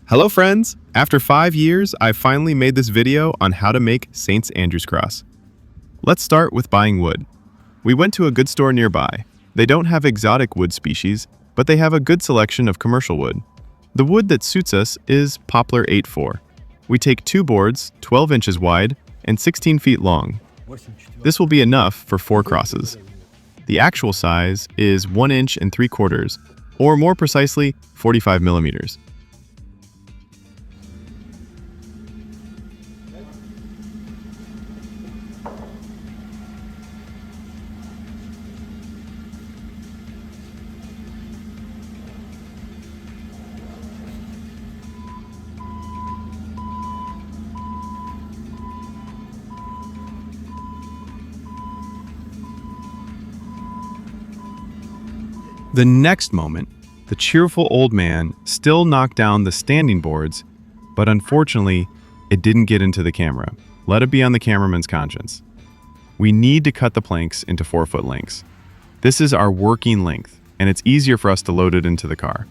Hello friends! After 5 years, I finally made this video on how to make St. Andrew's cross. Let's start with buying wood. We went to a good store nearby. They don't have exotic wood species, but they have a good selection of commercial wood. The wood that suits us is Poplar 8-4. We take 2 boards, 12 inches wide and 16 feet long. This will be enough for 4 crosses. The actual size is 1 inch and 3/4, or more precisely, 45 millimeters. The next moment, the cheerful old man still knocked down the standing boards, but unfortunately, it didn't get into the camera. Let it be on the cameraman's conscience. We need to cut the planks into 4-foot lengths. This is our working length, and it's easier for us to load it into the car.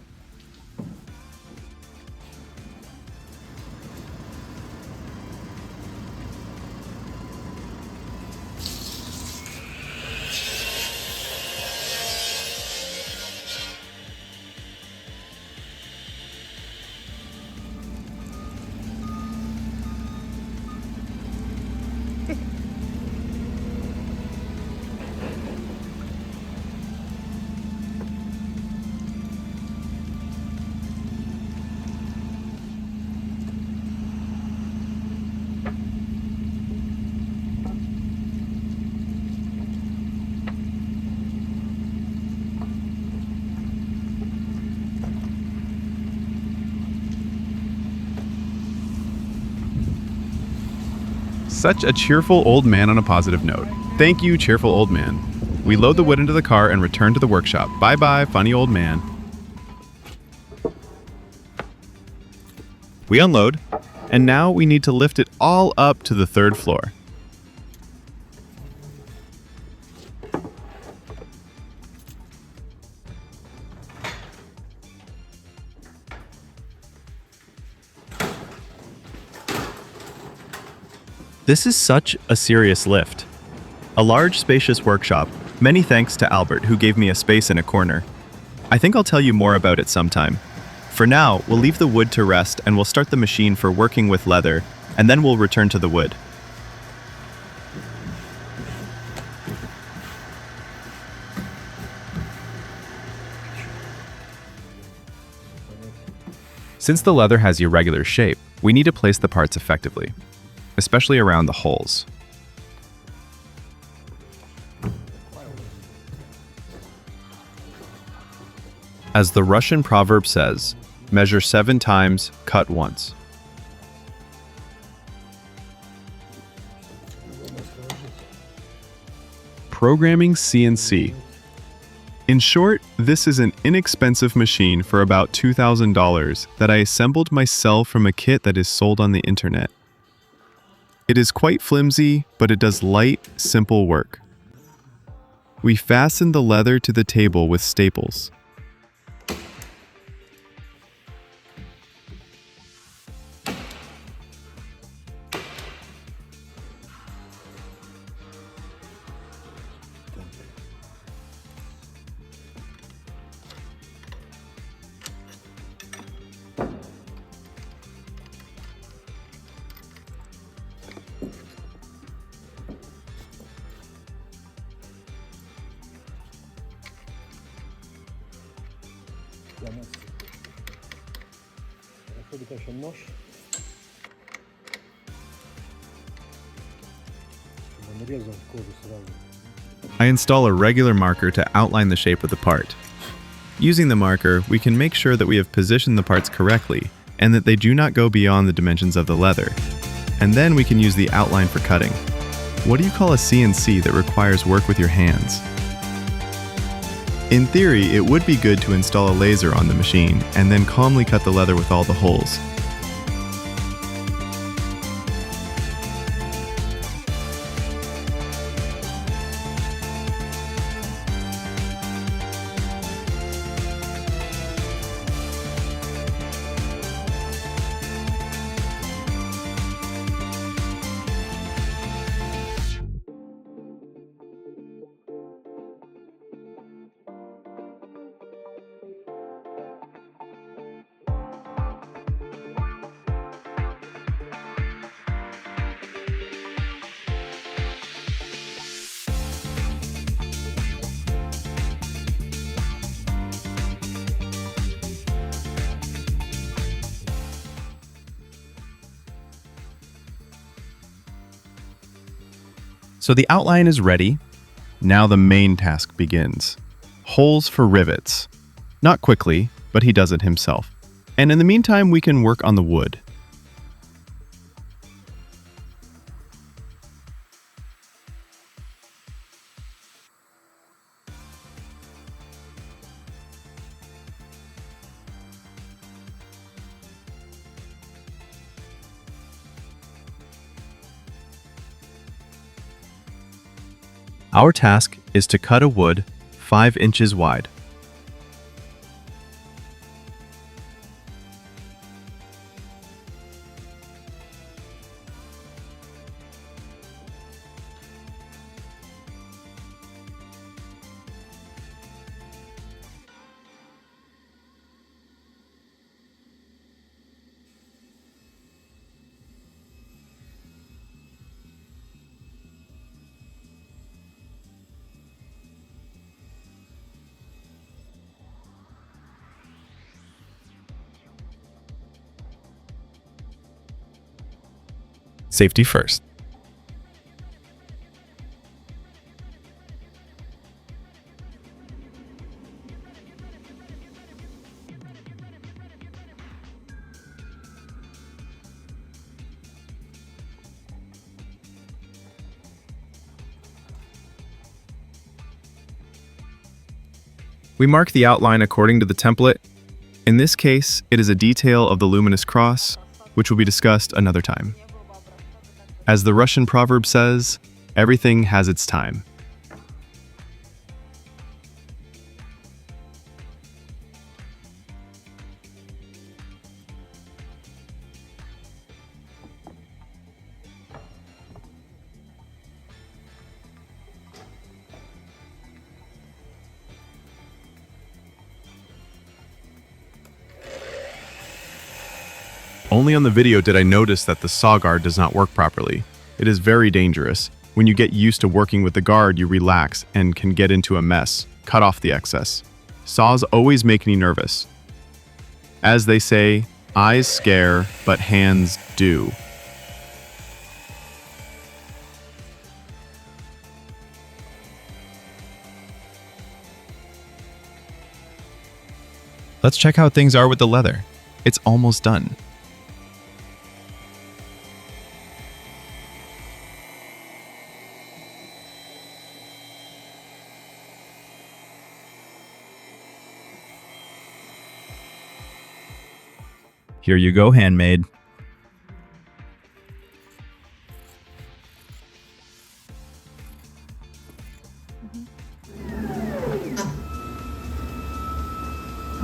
Such a cheerful old man on a positive note. Thank you, cheerful old man. We load the wood into the car and return to the workshop. Bye-bye, funny old man. We unload, and now we need to lift it all up to the 3rd floor. This is such a serious lift. A large, spacious workshop. Many thanks to Albert, who gave me a space in a corner. I think I'll tell you more about it sometime. For now, we'll leave the wood to rest and we'll start the machine for working with leather, and then we'll return to the wood. Since the leather has irregular shape, we need to place the parts effectively, especially around the holes. As the Russian proverb says, measure 7 times, cut once. Programming CNC. In short, this is an inexpensive machine for about $2,000 that I assembled myself from a kit that is sold on the internet. It is quite flimsy, but it does light, simple work. We fasten the leather to the table with staples. I install a regular marker to outline the shape of the part. Using the marker, we can make sure that we have positioned the parts correctly and that they do not go beyond the dimensions of the leather. And then we can use the outline for cutting. What do you call a CNC that requires work with your hands? In theory, it would be good to install a laser on the machine and then calmly cut the leather with all the holes. So the outline is ready. Now the main task begins. Holes for rivets. Not quickly, but he does it himself. And in the meantime, we can work on the wood. Our task is to cut a wood 5 inches wide. Safety first. We mark the outline according to the template. In this case, it is a detail of the luminous cross, which will be discussed another time. As the Russian proverb says, everything has its time. Only on the video did I notice that the saw guard does not work properly. It is very dangerous. When you get used to working with the guard, you relax and can get into a mess. Cut off the excess. Saws always make me nervous. As they say, eyes scare, but hands do. Let's check how things are with the leather. It's almost done. Here you go, handmade.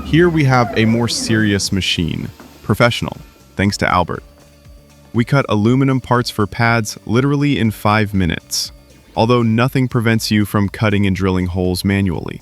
Here we have a more serious machine, professional, thanks to Albert. We cut aluminum parts for pads literally in 5 minutes, although nothing prevents you from cutting and drilling holes manually.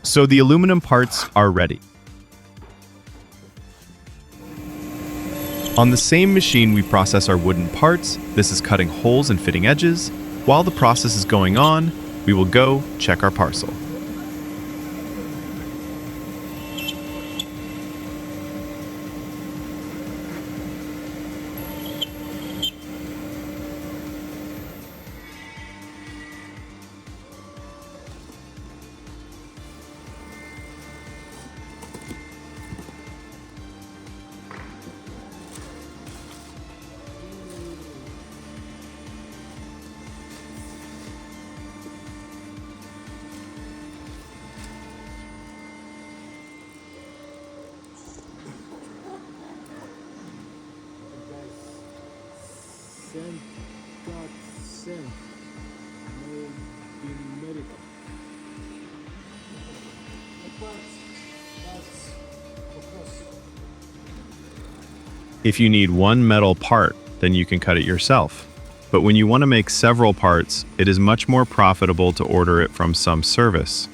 So the aluminum parts are ready. On the same machine, we process our wooden parts. This is cutting holes and fitting edges. While the process is going on, we will go check our parcel. Send God send made in America. That's of course. If you need one metal part, then you can cut it yourself. But when you want to make several parts, it is much more profitable to order it from some service.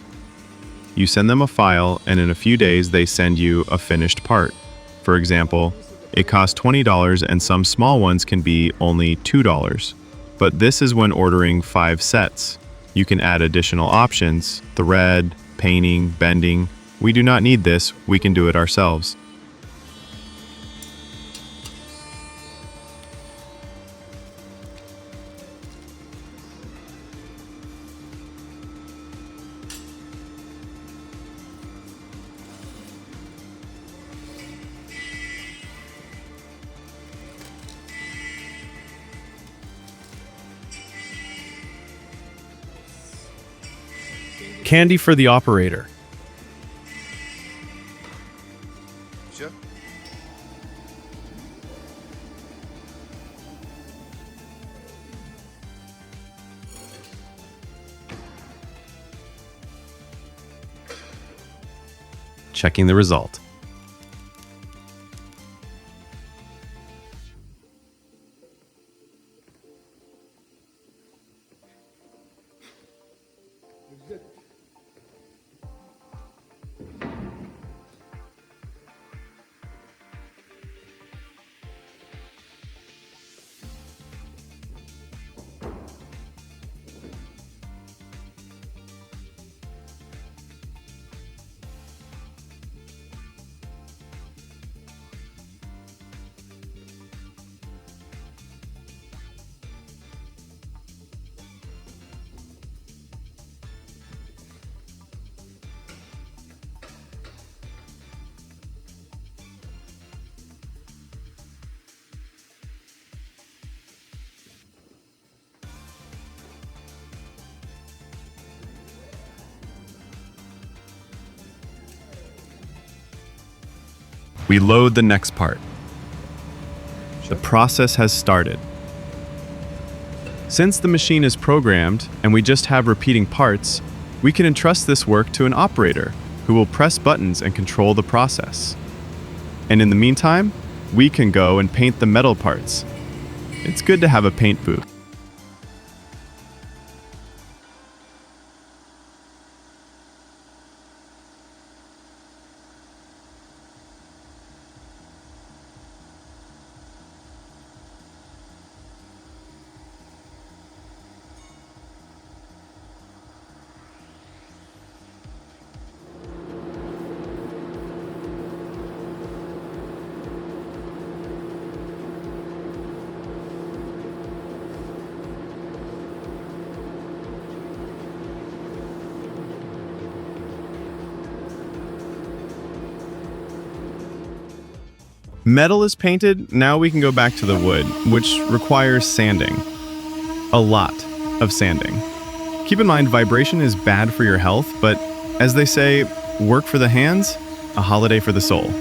You send them a file, and in a few days they send you a finished part. For example, it costs $20 and some small ones can be only $2. But this is when ordering 5 sets. You can add additional options, thread, painting, bending. We do not need this, we can do it ourselves. Candy for the operator. Checking the result. We load the next part. The process has started. Since the machine is programmed and we just have repeating parts, we can entrust this work to an operator who will press buttons and control the process. And in the meantime, we can go and paint the metal parts. It's good to have a paint booth. Metal is painted, now we can go back to the wood, which requires sanding. A lot of sanding. Keep in mind, vibration is bad for your health, but as they say, work for the hands, a holiday for the soul.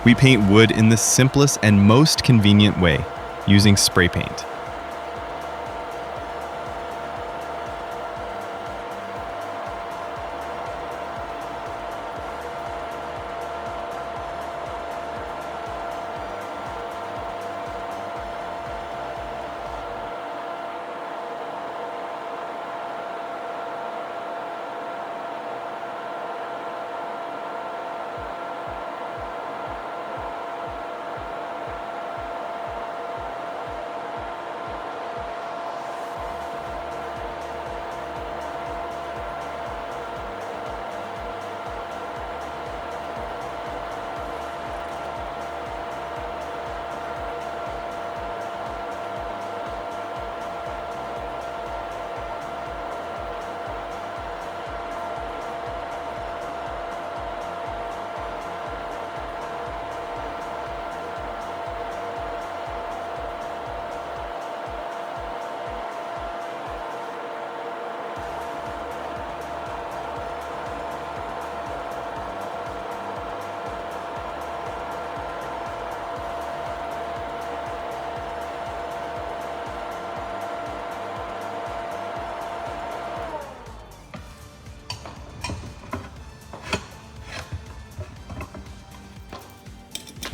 We paint wood in the simplest and most convenient way, using spray paint.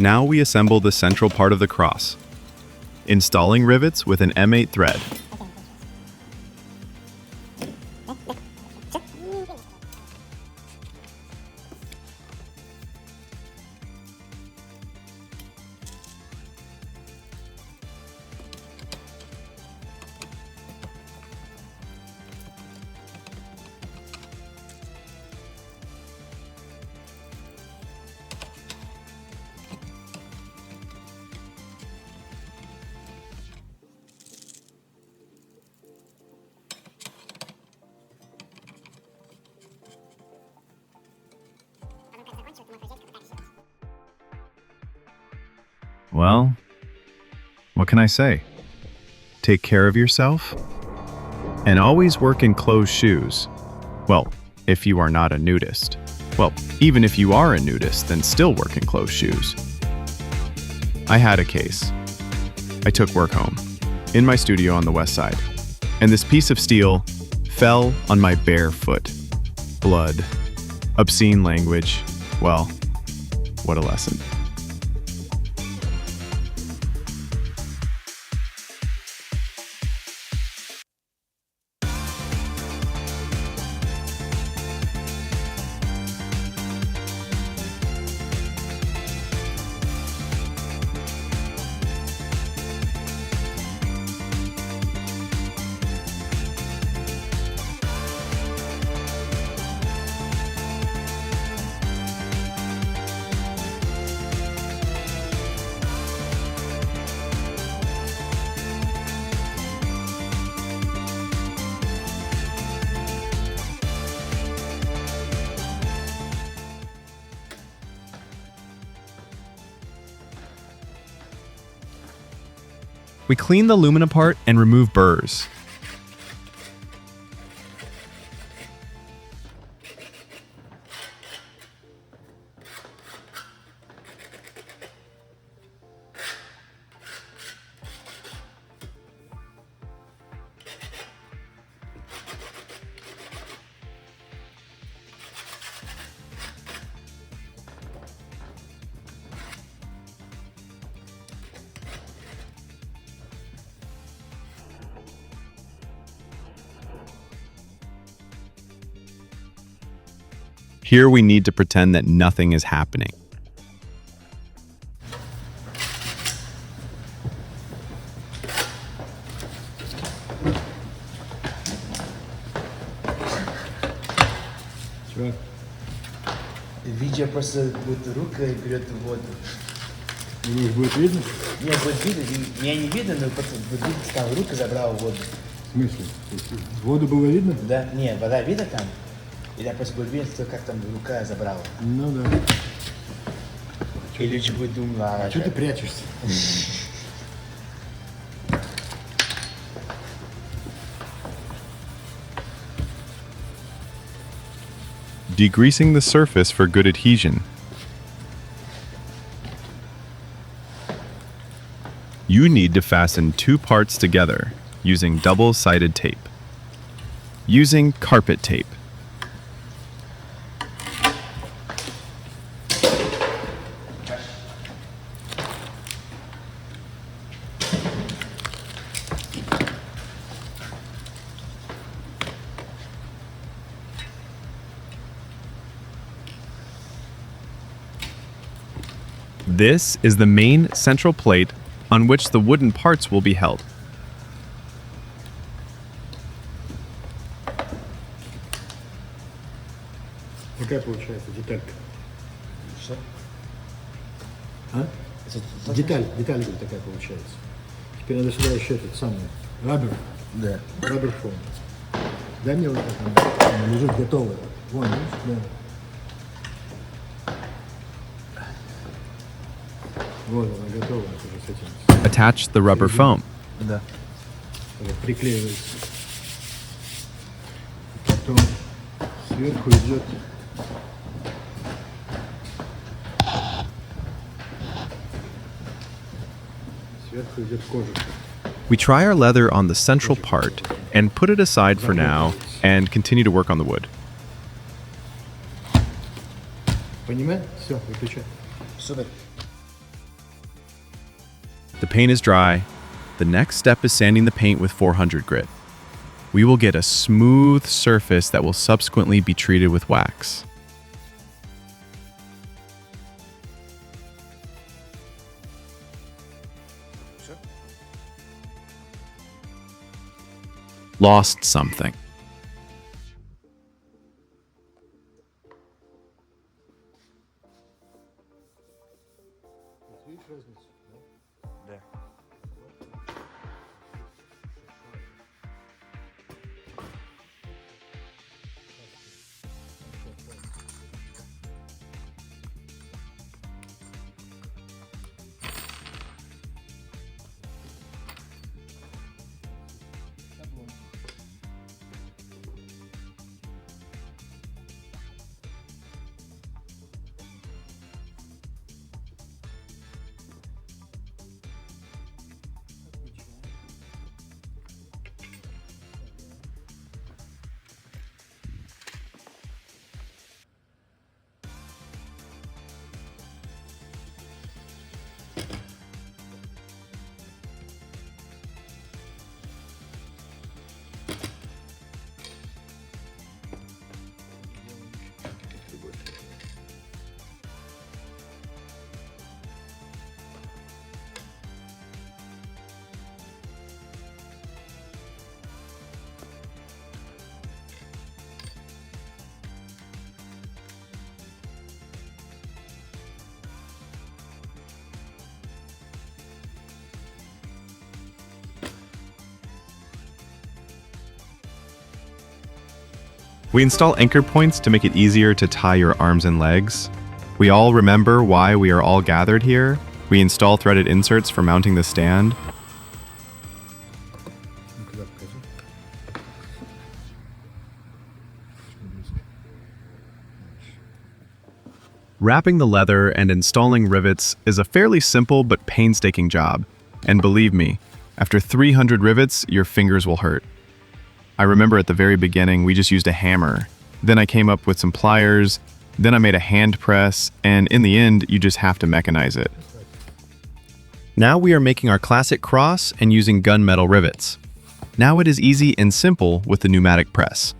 Now we assemble the central part of the cross, installing rivets with an M8 thread. Well, what can I say? Take care of yourself and always work in closed shoes. Well, if you are not a nudist. Well, even if you are a nudist, then still work in closed shoes. I had a case. I took work home, in my studio on the west side, and this piece of steel fell on my bare foot. Blood, obscene language. Well, what a lesson. We clean the lumina part and remove burrs. Here we need to pretend that nothing is happening. Чего? Видео просто будет рука и берет воду. Думаешь, будет видно? Не, будет видно, меня не видно, но просто будет видно, там рука забрала воду. В смысле? Воду было видно? Да, не, вода видно там? Или я просто будет видно, что как там рука забрала. Ну да. И люди будут думать, А что ты прячешься? Degreasing the surface for good adhesion. You need to fasten two parts together using double-sided tape. Using carpet tape. This is the main central plate on which the wooden parts will be held. Какая получается деталька? Что? А? Деталь говорю, такая получается. Теперь надо сюда еще этот самый раббер. Да. Раббер фон. Дай мне вот это. Она лежит готовая. Вон, видишь? Да. Вот она готова уже с этим. Attach the rubber foam. Да. Вот, приклеивается. Потом сверху идет кожа. We try our leather on the central part and put it aside for now and continue to work on the wood. Понимаешь? Все, выключай. Супер. The paint is dry. The next step is sanding the paint with 400 grit. We will get a smooth surface that will subsequently be treated with wax. Lost something. We install anchor points to make it easier to tie your arms and legs. We all remember why we are all gathered here. We install threaded inserts for mounting the stand. Wrapping the leather and installing rivets is a fairly simple but painstaking job. And believe me, after 300 rivets, your fingers will hurt. I remember at the very beginning, we just used a hammer. Then I came up with some pliers, then I made a hand press, and in the end, you just have to mechanize it. Now we are making our classic cross and using gunmetal rivets. Now it is easy and simple with the pneumatic press.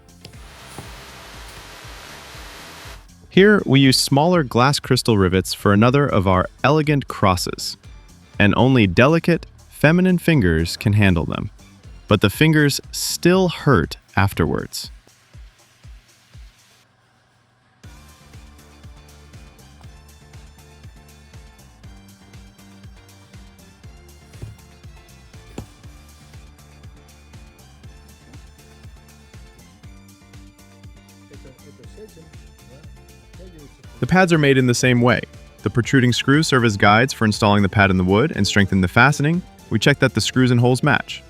Here we use smaller glass crystal rivets for another of our elegant crosses, and only delicate, feminine fingers can handle them. But the fingers still hurt afterwards. The pads are made in the same way. The protruding screws serve as guides for installing the pad in the wood and strengthen the fastening. We check that the screws and holes match.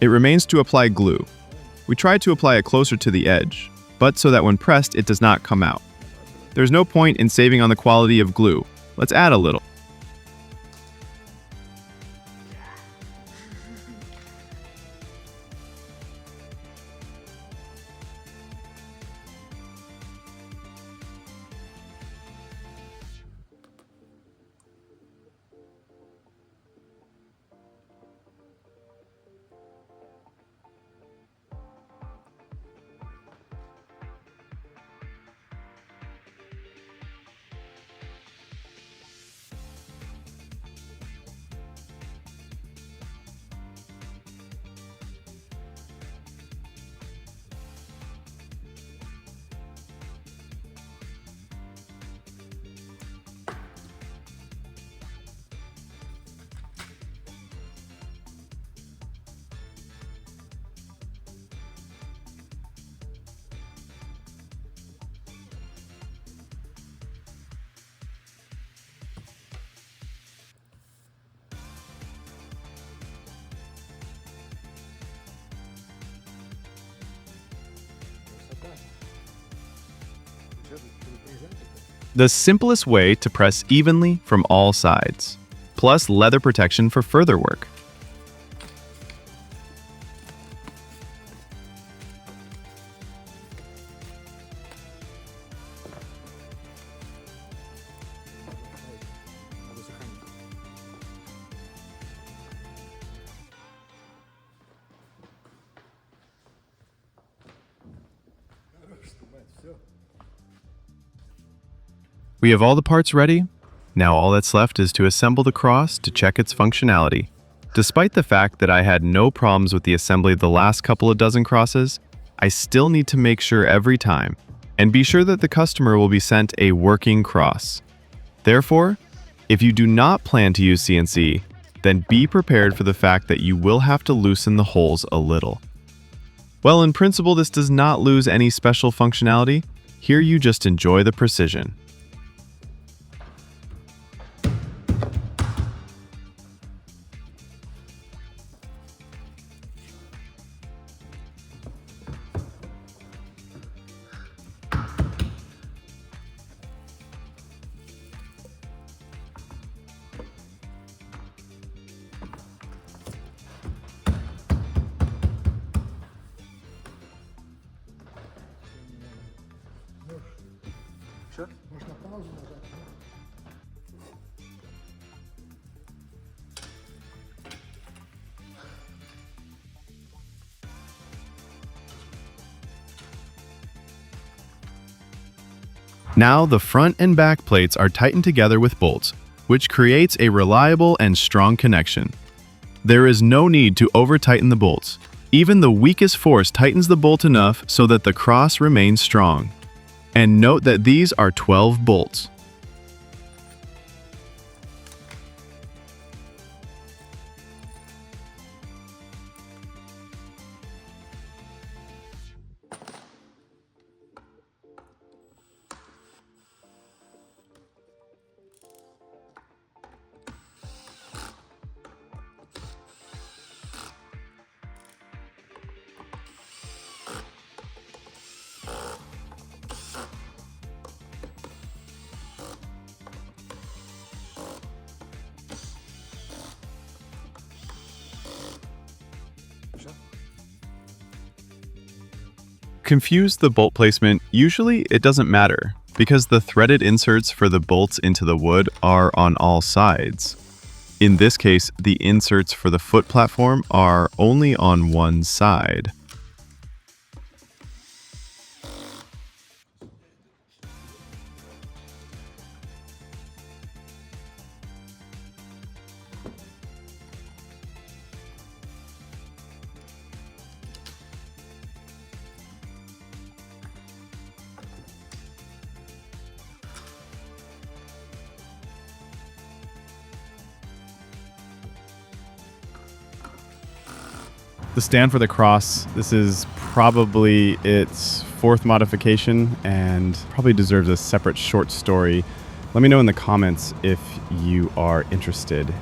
It remains to apply glue. We try to apply it closer to the edge, but so that when pressed, it does not come out. There's no point in saving on the quality of glue. Let's add a little. The simplest way to press evenly from all sides, plus leather protection for further work. We have all the parts ready. Now all that's left is to assemble the cross to check its functionality. Despite the fact that I had no problems with the assembly of the last couple of dozen crosses, I still need to make sure every time and be sure that the customer will be sent a working cross. Therefore, if you do not plan to use CNC, then be prepared for the fact that you will have to loosen the holes a little. Well, in principle, this does not lose any special functionality. Here you just enjoy the precision. Można pauzę nажать. Now the front and back plates are tightened together with bolts, which creates a reliable and strong connection. There is no need to over-tighten the bolts. Even the weakest force tightens the bolt enough so that the cross remains strong. And note that these are 12 bolts. Confuse the bolt placement. Usually it doesn't matter because the threaded inserts for the bolts into the wood are on all sides. In this case, the inserts for the foot platform are only on one side. The stand for the cross, this is probably its fourth modification and probably deserves a separate short story. Let me know in the comments if you are interested.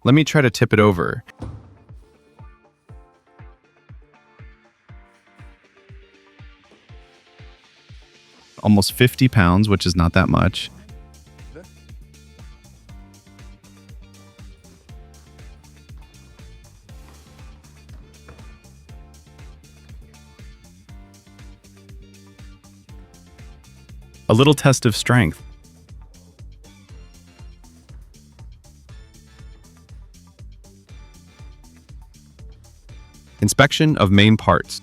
Let me try to tip it over. Almost 50 pounds, which is not that much. A little test of strength. Inspection of main parts.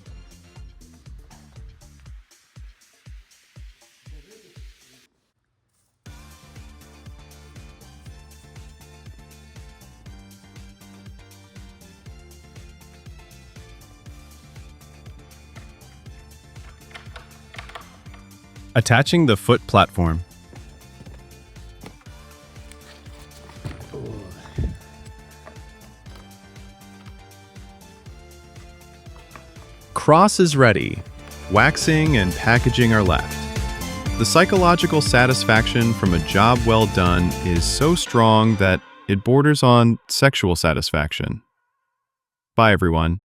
Attaching the foot platform. Cross is ready. Waxing and packaging are left. The psychological satisfaction from a job well done is so strong that it borders on sexual satisfaction. Bye, everyone.